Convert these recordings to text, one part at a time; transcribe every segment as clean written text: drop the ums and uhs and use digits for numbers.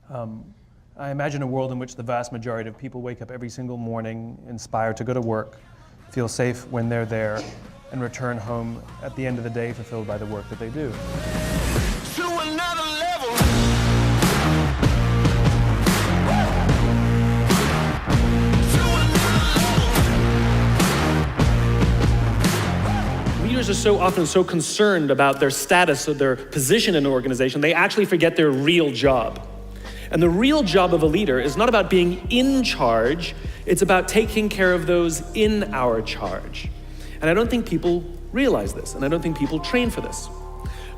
I imagine a world in which the vast majority of people wake up every single morning inspired to go to work, feel safe when they're there, and return home at the end of the day fulfilled by the work that they do. To another level. Leaders are so often so concerned about their status or their position in an organization, they actually forget their real job. And the real job of a leader is not about being in charge, it's about taking care of those in our charge. And I don't think people realize this, and I don't think people train for this.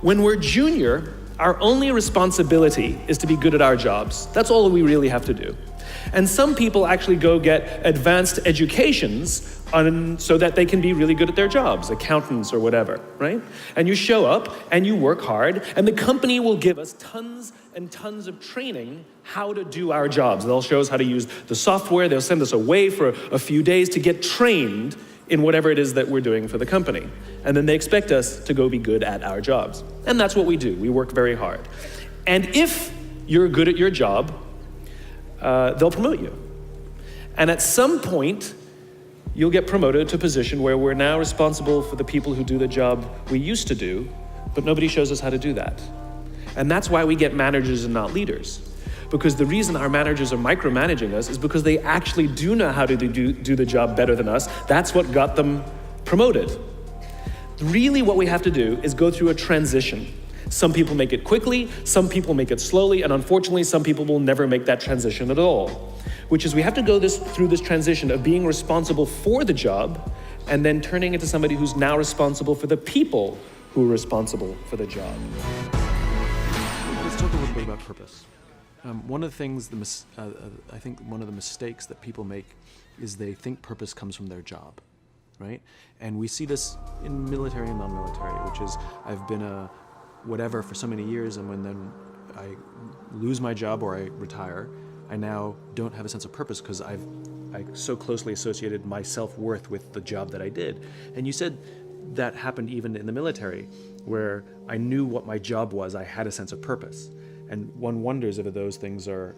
When we're junior, our only responsibility is to be good at our jobs. That's all we really have to do. And some people actually go get advanced educations so that they can be really good at their jobs, accountants or whatever, right? And you show up and you work hard, and the company will give us tons and tons of training how to do our jobs. They'll show us how to use the software, they'll send us away for a few days to get trained in whatever it is that we're doing for the company. And then they expect us to go be good at our jobs. And that's what we do. We work very hard. And if you're good at your job, they'll promote you. And at some point, you'll get promoted to a position where we're now responsible for the people who do the job we used to do, but nobody shows us how to do that. And that's why we get managers and not leaders. Because the reason our managers are micromanaging us is because they actually do know how to do the job better than us. That's what got them promoted. Really what we have to do is go through a transition. Some people make it quickly, some people make it slowly, and unfortunately some people will never make that transition at all. Which is we have to go through this transition of being responsible for the job and then turning into somebody who's now responsible for the people who are responsible for the job. Let's talk a little bit about purpose. One of the things, I think one of the mistakes that people make is they think purpose comes from their job, right? And we see this in military and non-military, which is I've been a whatever for so many years, and when then I lose my job or I retire, I now don't have a sense of purpose because I so closely associated my self-worth with the job that I did. And you said that happened even in the military, where I knew what my job was, I had a sense of purpose. And one wonders if those things are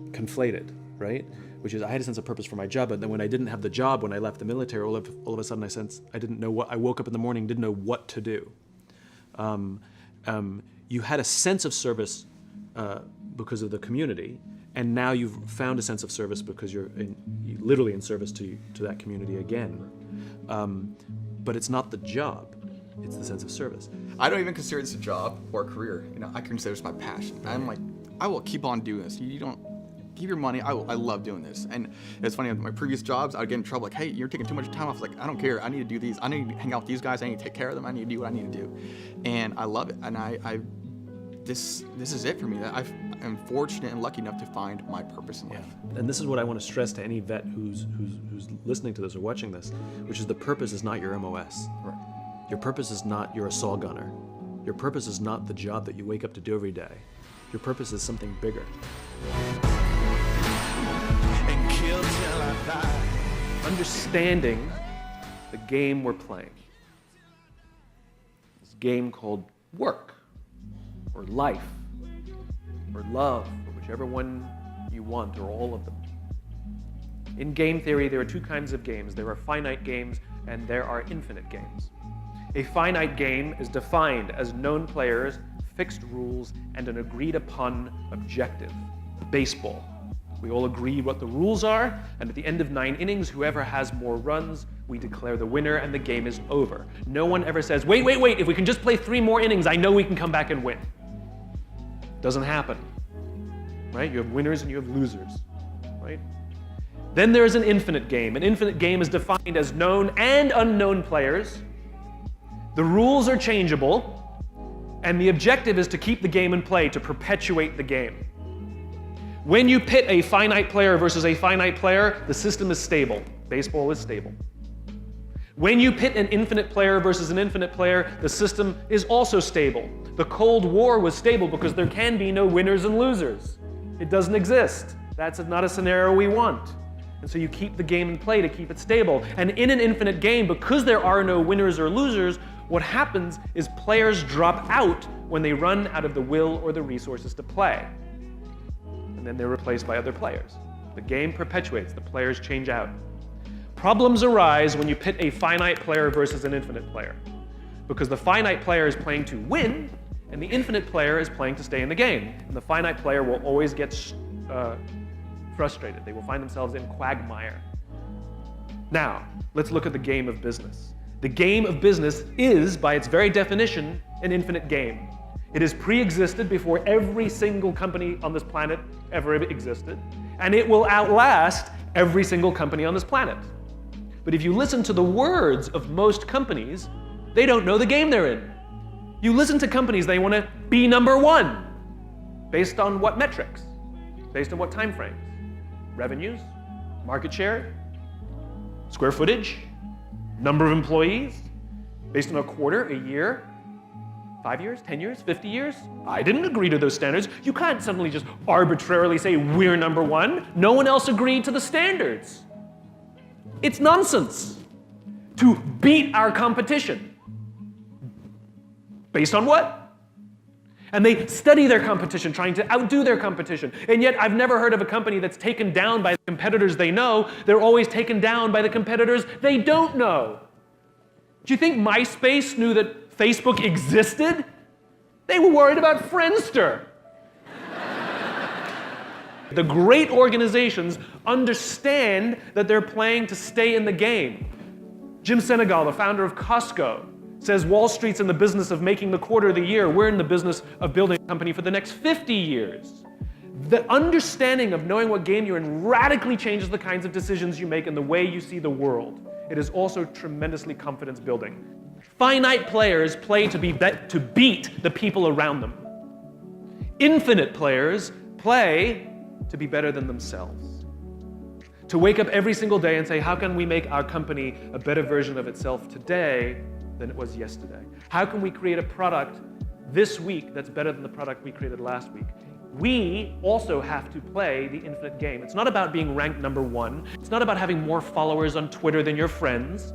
conflated, right? Which is I had a sense of purpose for my job, but then when I didn't have the job, when I left the military, all of a sudden I didn't know what, I woke up in the morning, didn't know what to do. You had a sense of service because of the community, and now you've found a sense of service because you're literally in service to that community again. But it's not the job, it's the sense of service. I don't even consider this a job or a career. You know, I consider this my passion. I'm like, I will keep on doing this. You don't keep your money. I love doing this. And it's funny, with my previous jobs, I would get in trouble like, hey, you're taking too much time off. Like, I don't care. I need to do these. I need to hang out with these guys. I need to take care of them. I need to do what I need to do. And I love it. And this is it for me. I'm fortunate and lucky enough to find my purpose in life. And this is what I want to stress to any vet who's listening to this or watching this, which is the purpose is not your MOS. Right. Your purpose is not you're a saw gunner. Your purpose is not the job that you wake up to do every day. Your purpose is something bigger. And kill till I die. Understanding the game we're playing. This game called work, or life, or love, or whichever one you want, or all of them. In game theory, there are two kinds of games. There are finite games, and there are infinite games. A finite game is defined as known players, fixed rules, and an agreed upon objective. Baseball. We all agree what the rules are, and at the end of 9 innings, whoever has more runs, we declare the winner, and the game is over. No one ever says, wait, if we can just play 3 more innings, I know we can come back and win. Doesn't happen, right? You have winners and you have losers, right? Then there's an infinite game. An infinite game is defined as known and unknown players. The rules are changeable, and the objective is to keep the game in play, to perpetuate the game. When you pit a finite player versus a finite player, the system is stable. Baseball is stable. When you pit an infinite player versus an infinite player, the system is also stable. The Cold War was stable because there can be no winners and losers. It doesn't exist. That's not a scenario we want. And so you keep the game in play to keep it stable. And in an infinite game, because there are no winners or losers, what happens is players drop out when they run out of the will or the resources to play. and then they're replaced by other players. The game perpetuates, the players change out. Problems arise when you pit a finite player versus an infinite player, because the finite player is playing to win, and the infinite player is playing to stay in the game. And the finite player will always get frustrated. They will find themselves in quagmire. Now, let's look at the game of business. The game of business is, by its very definition, an infinite game. It has pre-existed before every single company on this planet ever existed, and it will outlast every single company on this planet. But if you listen to the words of most companies, they don't know the game they're in. You listen to companies, they want to be number one. Based on what metrics? Based on what time frames? Revenues? Market share? Square footage? Number of employees? Based on a quarter, a year? 5 years, 10 years, 50 years? I didn't agree to those standards. You can't suddenly just arbitrarily say we're number one. No one else agreed to the standards. It's nonsense to beat our competition. Based on what? And they study their competition, trying to outdo their competition. And yet I've never heard of a company that's taken down by the competitors they know. They're always taken down by the competitors they don't know. Do you think MySpace knew that Facebook existed? They were worried about Friendster. The great organizations understand that they're playing to stay in the game. Jim Senegal, the founder of Costco, says Wall Street's in the business of making the quarter of the year. We're in the business of building a company for the next 50 years. The understanding of knowing what game you're in radically changes the kinds of decisions you make and the way you see the world. It is also tremendously confidence building. Finite players play to beat the people around them. Infinite players play to be better than themselves. To wake up every single day and say, how can we make our company a better version of itself today than it was yesterday? How can we create a product this week that's better than the product we created last week? We also have to play the infinite game. It's not about being ranked number one. It's not about having more followers on Twitter than your friends.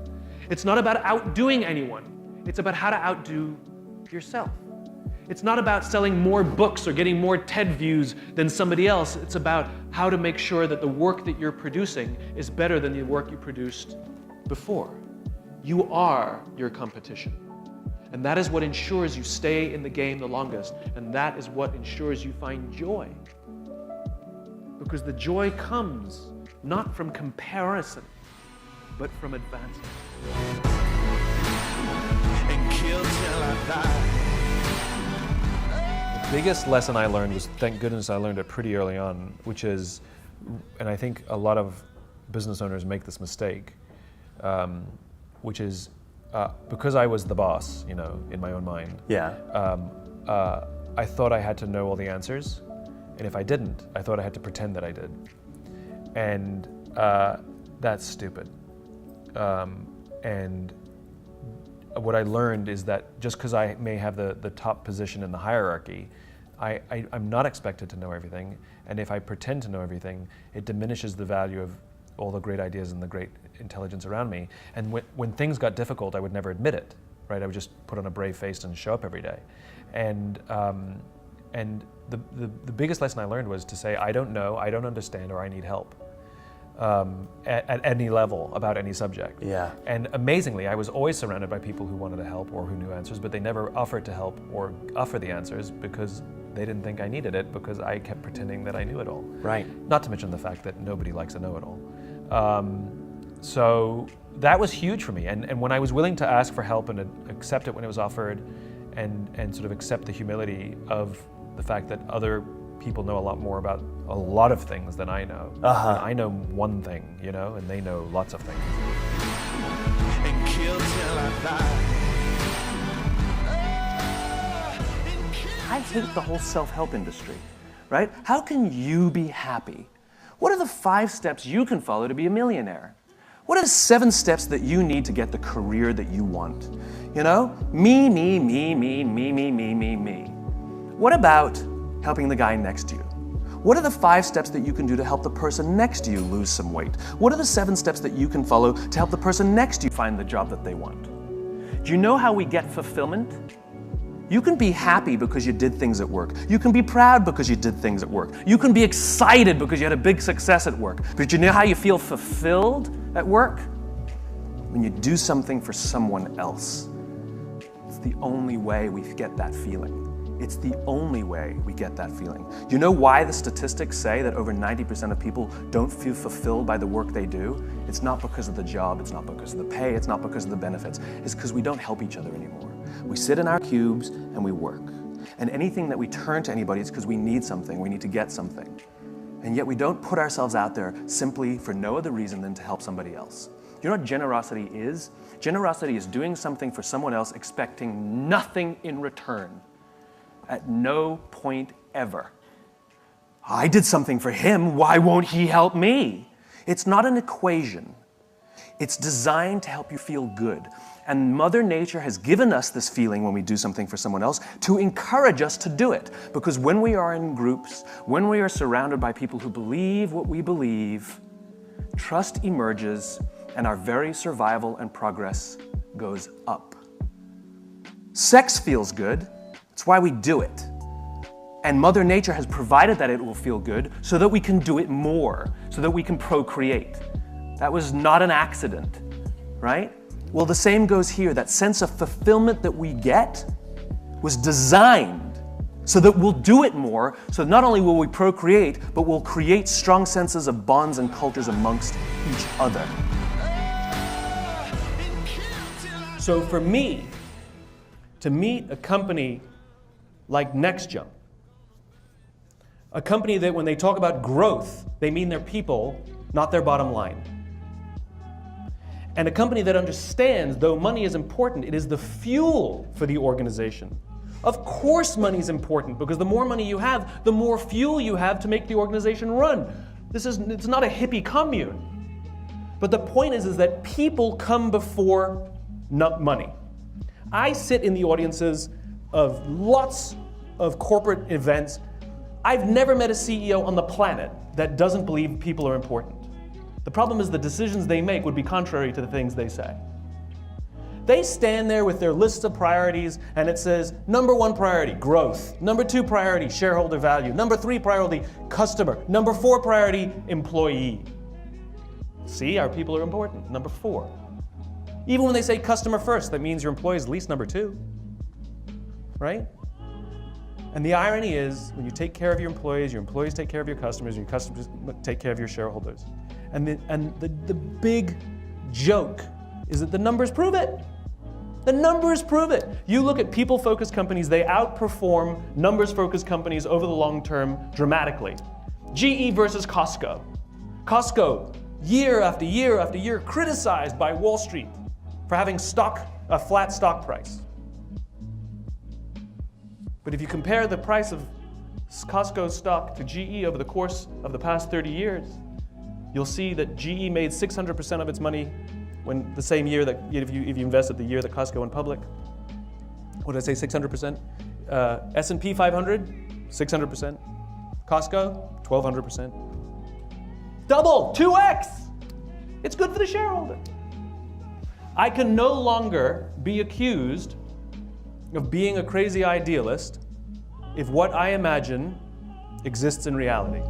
It's not about outdoing anyone. It's about how to outdo yourself. It's not about selling more books or getting more TED views than somebody else. It's about how to make sure that the work that you're producing is better than the work you produced before. You are your competition. And that is what ensures you stay in the game the longest. And that is what ensures you find joy. Because the joy comes not from comparison, but from advancement. And kill till I die. The biggest lesson I learned was, thank goodness I learned it pretty early on, which is, and I think a lot of business owners make this mistake, which is because I was the boss, in my own mind. Yeah. I thought I had to know all the answers, and if I didn't, I thought I had to pretend that I did, and that's stupid. And what I learned is that just because I may have the top position in the hierarchy, I'm not expected to know everything, and if I pretend to know everything, it diminishes the value of all the great ideas and the great intelligence around me. And when things got difficult, I would never admit it, right? I would just put on a brave face and show up every day. And the biggest lesson I learned was to say, I don't know, I don't understand, or I need help. At any level about any subject. Yeah. And amazingly, I was always surrounded by people who wanted to help or who knew answers, but they never offered to help or offer the answers because they didn't think I needed it, because I kept pretending that I knew it all. Right. Not to mention the fact that nobody likes a know-it-all. So that was huge for me. And when I was willing to ask for help and accept it when it was offered, and sort of accept the humility of the fact that other people know a lot more about a lot of things than I know. Uh-huh. I know one thing, and they know lots of things. And kill till I die. I hate the whole self-help industry, right? How can you be happy? What are the 5 steps you can follow to be a millionaire? What are the 7 steps that you need to get the career that you want? Me, me, me, me, me, me, me, me, me. What about helping the guy next to you? What are the 5 steps that you can do to help the person next to you lose some weight? What are the 7 steps that you can follow to help the person next to you find the job that they want? Do you know how we get fulfillment? You can be happy because you did things at work. You can be proud because you did things at work. You can be excited because you had a big success at work. But you know how you feel fulfilled at work? When you do something for someone else. It's the only way we get that feeling. It's the only way we get that feeling. You know why the statistics say that over 90% of people don't feel fulfilled by the work they do? It's not because of the job, it's not because of the pay, it's not because of the benefits. It's because we don't help each other anymore. We sit in our cubes and we work. And anything that we turn to anybody is because we need something, we need to get something. And yet we don't put ourselves out there simply for no other reason than to help somebody else. You know what generosity is? Generosity is doing something for someone else expecting nothing in return. At no point ever. I did something for him, why won't he help me? It's not an equation. It's designed to help you feel good. And Mother Nature has given us this feeling when we do something for someone else to encourage us to do it. Because when we are in groups, when we are surrounded by people who believe what we believe, trust emerges and our very survival and progress goes up. Sex feels good. It's why we do it. And Mother Nature has provided that it will feel good so that we can do it more, so that we can procreate. That was not an accident, right? Well, the same goes here. That sense of fulfillment that we get was designed so that we'll do it more, so not only will we procreate, but we'll create strong senses of bonds and cultures amongst each other. So for me, to meet a company like NextJump, a company that when they talk about growth, they mean their people, not their bottom line. And a company that understands, though money is important, it is the fuel for the organization. Of course money is important, because the more money you have, the more fuel you have to make the organization run. It's not a hippie commune. But the point is that people come before money. I sit in the audiences of lots of corporate events. I've never met a CEO on the planet that doesn't believe people are important. The problem is the decisions they make would be contrary to the things they say. They stand there with their lists of priorities and it says, number 1 priority, growth. Number 2 priority, shareholder value. Number 3 priority, customer. Number 4 priority, employee. See, our people are important. Number 4. Even when they say customer first, that means your employee is at least number 2. Right? And the irony is, when you take care of your employees take care of your customers, and your customers take care of your shareholders. And the big joke is that the numbers prove it. The numbers prove it. You look at people-focused companies, they outperform numbers-focused companies over the long term dramatically. GE versus Costco. Costco, year after year after year, criticized by Wall Street for having a flat stock price. But if you compare the price of Costco's stock to GE over the course of the past 30 years, you'll see that GE made 600% of its money when the same year that, if you invested the year that Costco went public. What did I say, 600%? S&P 500, 600%. Costco, 1,200%. Double, 2x! It's good for the shareholder. I can no longer be accused of being a crazy idealist if what I imagine exists in reality.